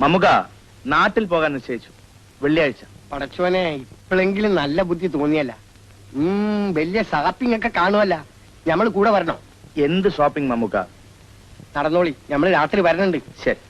മമ്മുക നാട്ടിൽ പോകാൻ നിശ്ചയിച്ചു. വെള്ളിയാഴ്ച. പടച്ചോനെ, ഇപ്പോഴെങ്കിലും നല്ല ബുദ്ധി തോന്നിയല്ല. വലിയ ഷാപ്പിംഗ് ഒക്കെ കാണുമല്ല. ഞമ്മള് കൂടെ വരണോ? എന്ത് ഷോപ്പിംഗ് മമ്മുക? നടന്നോളി, ഞമ്മള് രാത്രി വരണുണ്ട്. ശരി.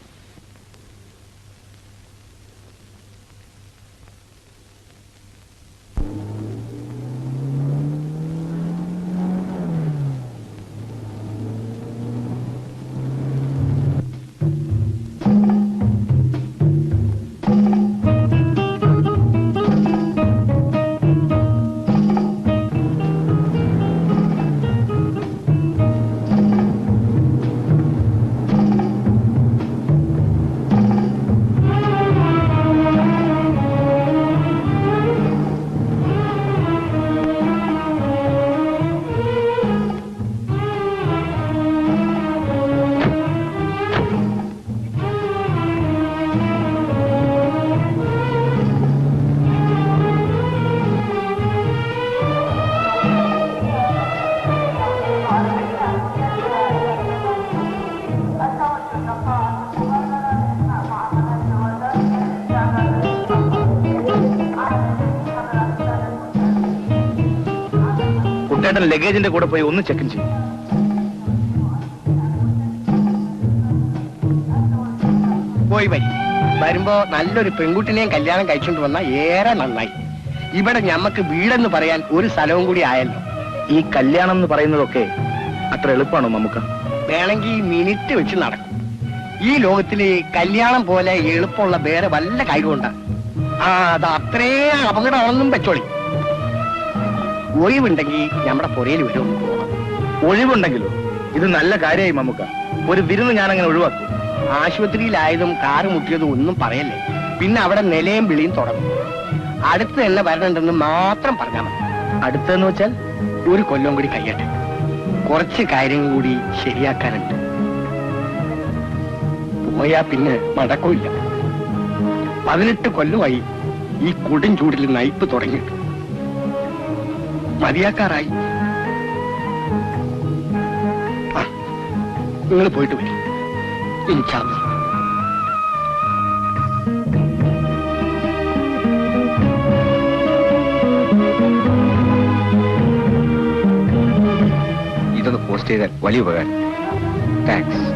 ലഗേജിന്റെ കൂടെ പോയി ഒന്ന് ചെക്ക് ചെയ്യും. പോയി വരി. വരുമ്പോ നല്ലൊരു പെൺകുട്ടിനെയും കല്യാണം കഴിച്ചുകൊണ്ട് വന്നാൽ ഏറെ നന്നായി. ഇവിടെ ഞമ്മക്ക് വീടെന്ന് പറയാൻ ഒരു സ്ഥലവും കൂടി ആയല്ലോ. ഈ കല്യാണം എന്ന് പറയുന്നതൊക്കെ അത്ര എളുപ്പമാണോ മമ്മുക്ക? വേണമെങ്കിൽ മിനിറ്റ് വെച്ച് നടക്കും. ഈ ലോകത്തില് കല്യാണം പോലെ എളുപ്പമുള്ള വേറെ വല്ല കാര്യമുണ്ടാ? അത് അത്രയും അപകടമാണെന്നും വെച്ചോളി. ഒഴിവുണ്ടെങ്കിൽ നമ്മുടെ പുറയിൽ വരും. ഒഴിവുണ്ടെങ്കിലോ? ഇത് നല്ല കാര്യമായി മമ്മുക്ക. ഒരു വിരുന്ന് ഞാൻ അങ്ങനെ ഒഴിവാക്കും. ആശുപത്രിയിലായതും കാറ് മുട്ടിയതും ഒന്നും പറയല്ലേ. പിന്നെ അവിടെ നിലയും വിളിയും തുടങ്ങും. അടുത്ത് തന്നെ വരണുണ്ടെന്ന് മാത്രം പറഞ്ഞാൽ മതി. അടുത്തെന്ന് വെച്ചാൽ ഒരു കൊല്ലം കൂടി കഴിയട്ടെ. കുറച്ച് കാര്യങ്ങൾ കൂടി ശരിയാക്കാനുണ്ട്. പോയാ പിന്നെ മടക്കമില്ല. 18 കൊല്ലമായി ഈ കൊടും ചൂടിൽ നയിപ്പ് തുടങ്ങിയിട്ട്. മതിയാക്കാറായി. നിങ്ങൾ പോയിട്ട് വരും. ഇൻഷാല്ലാ. ഇതൊന്ന് പോസ്റ്റ് ചെയ്താൽ വലിയ ഉപകാരം. താങ്ക്സ്.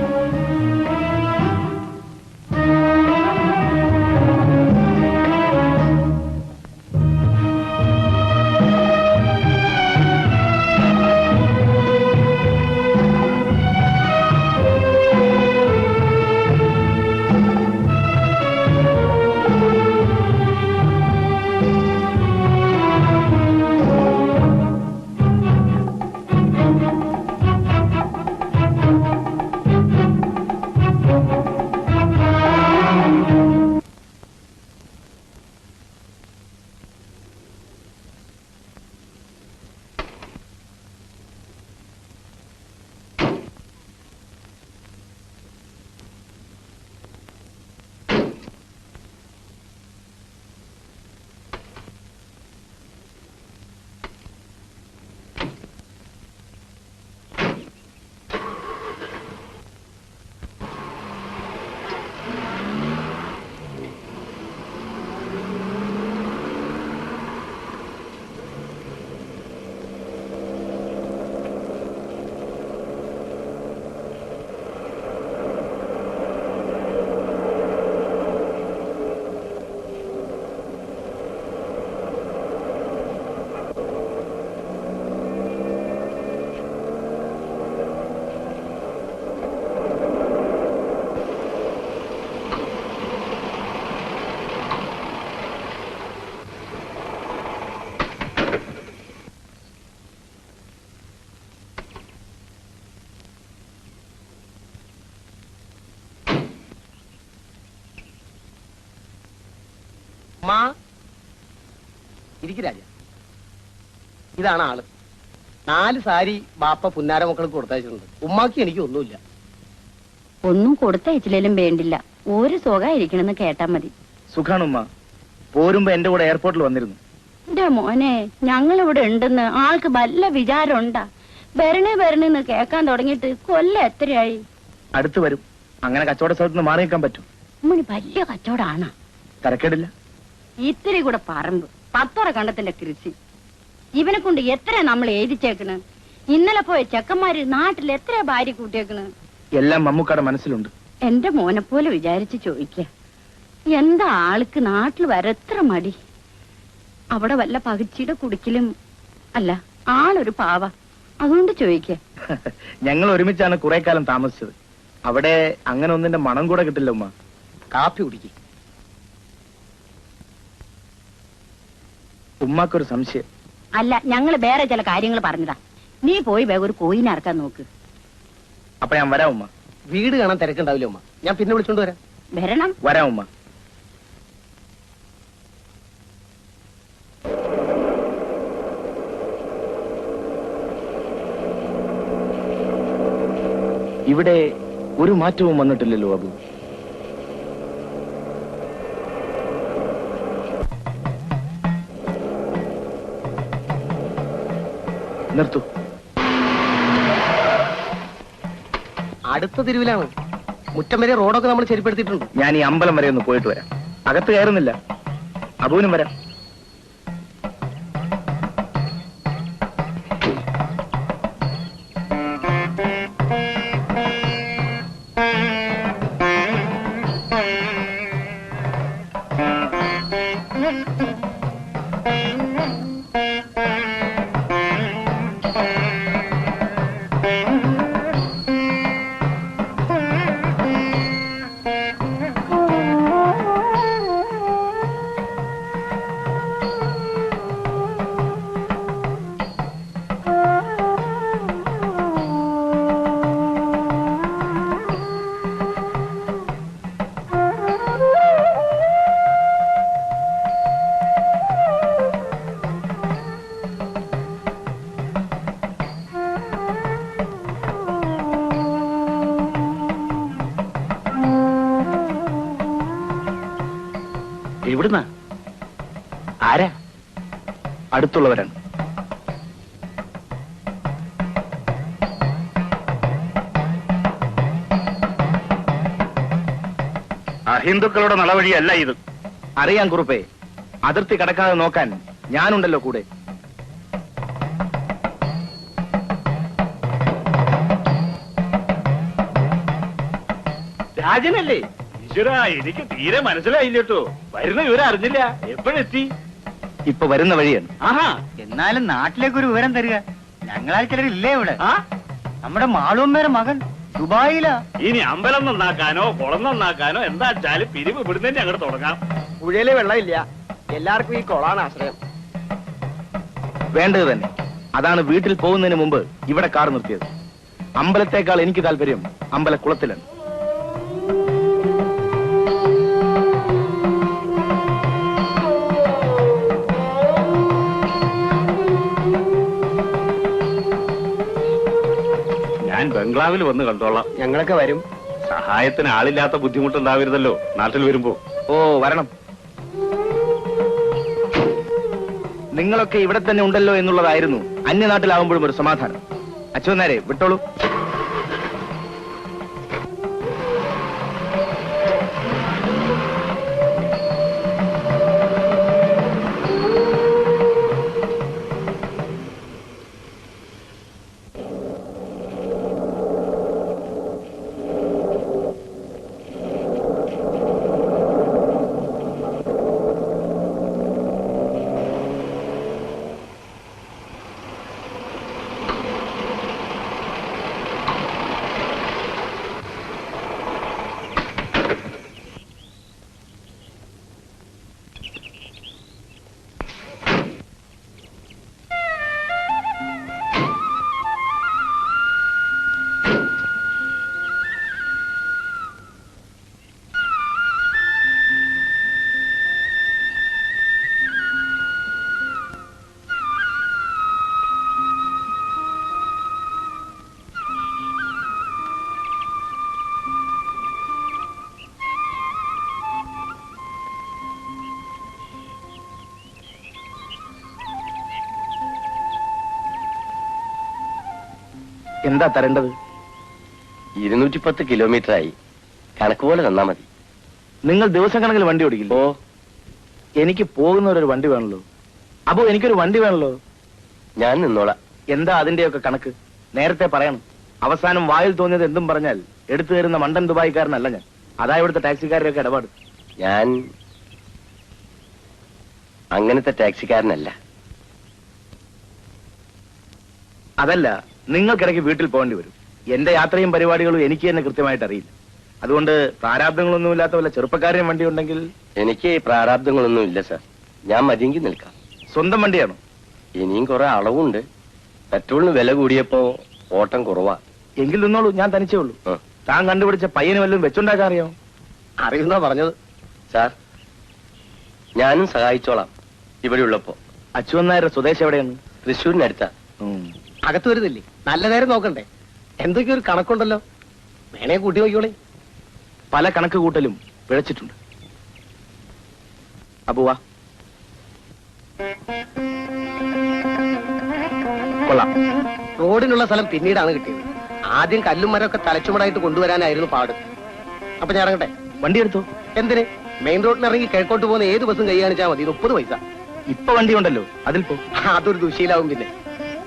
രാജ, ഇതാണ് ആള്. 4 സാരി ബാപ്പ പുന്നാര മക്കൾക്ക് കൊടുത്തയച്ചിട്ടുണ്ട്. ഉമ്മാക്ക് എനിക്ക് ഒന്നുമില്ല. ഒന്നും കൊടുത്തയച്ചില്ലേലും വേണ്ടില്ല. ഒരു സുഖമായിരിക്കണെന്ന് കേട്ടാ മതി. സുഖാണുമ്മ. പോരുമ്പോ എന്റെ കൂടെ എയർപോർട്ടിൽ വന്നിരുന്നു. എന്റെ മോനെ, ഞങ്ങളിവിടെ ഉണ്ടെന്ന് ആൾക്ക് വല്ല വിചാരമുണ്ടാ? വരണേന്ന് കേക്കാൻ തുടങ്ങിയിട്ട് കൊല്ലം എത്രയായി? അടുത്ത് വരും. അങ്ങനെ കച്ചവട സ്ഥലത്ത് നിന്ന് മാറി നിൽക്കാൻ പറ്റും? ഉമ്മണി വലിയ കച്ചവടാണ്. തരക്കേടില്ല. ഇത്തിരി കൂടെ പറമ്പ്, 10 കണ്ടത്തിന്റെ കൃഷി. ഇവനെ കൊണ്ട് എത്ര നമ്മൾ എഴുതിച്ചേക്കണ്. ഇന്നലെ പോയ ചെക്കന്മാര് നാട്ടിൽ എത്ര ഭാര്യ കൂട്ടിയേക്കണ്. എല്ലാം മമ്മൂക്കാടെ മനസ്സിലുണ്ട്. എന്റെ മോനെ പോലെ വിചാരിച്ച് ചോദിക്ക, എന്താ ആൾക്ക് നാട്ടിൽ വരെ എത്ര മടി? അവിടെ വല്ല പകിച്ചിയുടെ കുടിക്കലും അല്ല, ആളൊരു പാവ, അതുകൊണ്ട് ചോദിക്ക. ഞങ്ങൾ ഒരുമിച്ചാണ് കുറെ കാലം താമസിച്ചത്. അവിടെ അങ്ങനെ ഒന്നിന്റെ മണം കൂടെ കിട്ടില്ല ഉമ്മ. കാപ്പി കുടിക്കും. ഉമ്മാക്കൊരു സംശയം. അല്ല, ഞങ്ങള് വേറെ ചില കാര്യങ്ങൾ പറഞ്ഞതാ. നീ പോയി വേഗം ഒരു കോയിനെ ഇറക്കാൻ നോക്ക്. അപ്പൊ ഞാൻ വരാം ഉമ്മ. വീട് കാണാൻ തിരക്കുണ്ടാവില്ല ഉമ്മ, ഞാൻ പിന്നെ വിളിച്ചോണ്ട് വരാം. വരണം. വരാം ഉമ്മ. ഇവിടെ ഒരു മാറ്റവും വന്നിട്ടില്ലല്ലോ അബു. നിർത്തു. അടുത്ത തെരുവിലാണ്. മുറ്റം വരെ റോഡൊക്കെ നമ്മൾ ശരിപ്പെടുത്തിയിട്ടുണ്ട്. ഞാൻ ഈ അമ്പലം വരെ ഒന്ന് പോയിട്ട് വരാം. അകത്ത് കയറുന്നില്ല. അബുവിനും വരാം. എവിടുന്നാ? ആരാ? അടുത്തുള്ളവരാണ്. അഹിന്ദുക്കളുടെ നടവഴിയല്ല ഇത്. അറിയാം കുറുപ്പേ. അതിർത്തി കടക്കാതെ നോക്കാൻ ഞാനുണ്ടല്ലോ കൂടെ. രാജനല്ലേ? എനിക്ക് തീരെ മനസ്സിലായില്ല കേട്ടോ. വരുന്ന വിവരം അറിഞ്ഞില്ല. എപ്പോഴെത്തി? ഇപ്പൊ വരുന്ന വഴിയാണ്. ആഹാ, എന്നാലും നാട്ടിലേക്ക് ഒരു വിവരം തരിക. ഞങ്ങളാൽ ചിലരില്ലേ ഇവിടെ? നമ്മുടെ മാളൂമ്മയുടെ മകൻ ദുബായിലാ. ഇനി അമ്പലം നന്നാക്കാനോ കുളം നന്നാക്കാനോ എന്താ വെച്ചാലും പിരിവ് ഇവിടുന്ന് അങ്ങോട്ട് തുടങ്ങാം. പുഴയിലെ വെള്ളമില്ല, എല്ലാവർക്കും ഈ കൊളാണ് ആശ്രയം. വേണ്ടത് തന്നെ. അതാണ് വീട്ടിൽ പോകുന്നതിന് മുമ്പ് ഇവിടെ കാർ നിർത്തിയത്. അമ്പലത്തേക്കാൾ എനിക്ക് താല്പര്യം അമ്പലക്കുളത്തിലാണ്. ഞാൻ ബംഗ്ലാവിൽ വന്ന് കണ്ടോളാം. ഞങ്ങളൊക്കെ വരും. സഹായത്തിന് ആളില്ലാത്ത ബുദ്ധിമുട്ടുണ്ടാവരുതല്ലോ നാട്ടിൽ വരുമ്പോ. ഓ, വരണം. നിങ്ങളൊക്കെ ഇവിടെ തന്നെ ഉണ്ടല്ലോ എന്നുള്ളതായിരുന്നു അന്യനാട്ടിലാവുമ്പോഴും ഒരു സമാധാനം. അച്ഛനാരെ വിട്ടോളൂ. എന്താ തരേണ്ടത്? 210 കിലോമീറ്ററായി. കണക്ക് പോലെ തന്നാ മതി. നിങ്ങൾ ദിവസം കണക്കിൽ വണ്ടി ഓടിക്കില്ല? ഓ, എനിക്ക് പോകുന്നവരൊരു വണ്ടി വേണല്ലോ. അപ്പോ എനിക്കൊരു വണ്ടി വേണല്ലോ. ഞാൻ നിന്നോളാം. എന്താ അതിന്റെയൊക്കെ കണക്ക്? നേരത്തെ പറയണം. അവസാനം വായിൽ തോന്നിയത് എന്തും പറഞ്ഞാൽ എടുത്തു തരുന്ന മണ്ടൻ ദുബായിക്കാരനല്ല ഞാൻ. അതാ ഇവിടുത്തെ ടാക്സിക്കാരുടെയൊക്കെ ഇടപാട്. ഞാൻ അങ്ങനത്തെ ടാക്സിക്കാരനല്ല. അതല്ല, നിങ്ങൾക്കിടയ്ക്ക് വീട്ടിൽ പോകേണ്ടി വരും. എന്റെ യാത്രയും പരിപാടികളും എനിക്ക് തന്നെ കൃത്യമായിട്ട് അറിയില്ല. അതുകൊണ്ട് പ്രാരാബ്ദങ്ങളൊന്നുമില്ലാത്ത വല്ല ചെറുപ്പക്കാരെയും വണ്ടി ഉണ്ടെങ്കിൽ. എനിക്ക് പ്രാരാബ്ദങ്ങളൊന്നും ഇല്ല സാർ. ഞാൻ മതിയെങ്കിൽ നിൽക്കാം. സ്വന്തം വണ്ടിയാണോ? ഇനിയും കുറെ അളവുണ്ട്. പെട്രോളിന് വില കൂടിയപ്പോ ഓട്ടം കുറവാ. എങ്കിൽ നിന്നോളൂ, ഞാൻ തനിച്ചേ ഉള്ളൂ. ആ. താൻ കണ്ടുപിടിച്ച പയ്യന് വല്ലതും വെച്ചുണ്ടാക്കാൻ അറിയാമോ? അറിയുന്ന പറഞ്ഞത്. സാർ, ഞാനും സഹായിച്ചോളാം ഇവിടെ ഉള്ളപ്പോ. അച്യുതൻ നായരുടെ സ്വദേശം എവിടെയാണ്? തൃശ്ശൂരിനടുത്താ. അകത്ത് വരുന്നില്ലേ? നല്ല നേരം നോക്കണ്ടേ? എന്തൊക്കെയോ ഒരു കണക്കുണ്ടല്ലോ, വേണേ കൂട്ടി നോക്കിയോളെ. പല കണക്ക് കൂട്ടലും പിഴച്ചിട്ടുണ്ട്. അബുവാ, കൊള്ളാം. റോഡിനുള്ള സ്ഥലം പിന്നീടാണ് കിട്ടിയത്. ആദ്യം കല്ലും മരമൊക്കെ തലച്ചുമടായിട്ട് കൊണ്ടുവരാനായിരുന്നു പാട്. അപ്പൊ ഞാൻ ഇറങ്ങട്ടെ? വണ്ടി എടുത്തോ. എന്തിന്? മെയിൻ റോഡിൽ ഇറങ്ങി കിഴക്കോട്ട് പോകുന്ന ഏത് ബസ്സും കൈ കാണിച്ചാൽ മതി. 30 പൈസ. ഇപ്പൊ വണ്ടി ഉണ്ടല്ലോ, അതിൽ പോ. അതൊരു ദുശീലാവും. പിന്നെ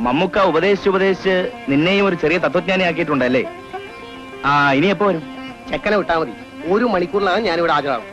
മമ്മൂക്ക ഉപദേശിച്ച് നിന്നെയും ഒരു ചെറിയ തത്വജ്ഞാനി ആക്കിയിട്ടുണ്ടല്ലേ? ആ, ഇനി എപ്പോ വരും? ചെക്കനെ വിട്ടാൽ മതി. 1 മണിക്കൂറിലാണ് ഞാനിവിടെ ഹാജരാകും.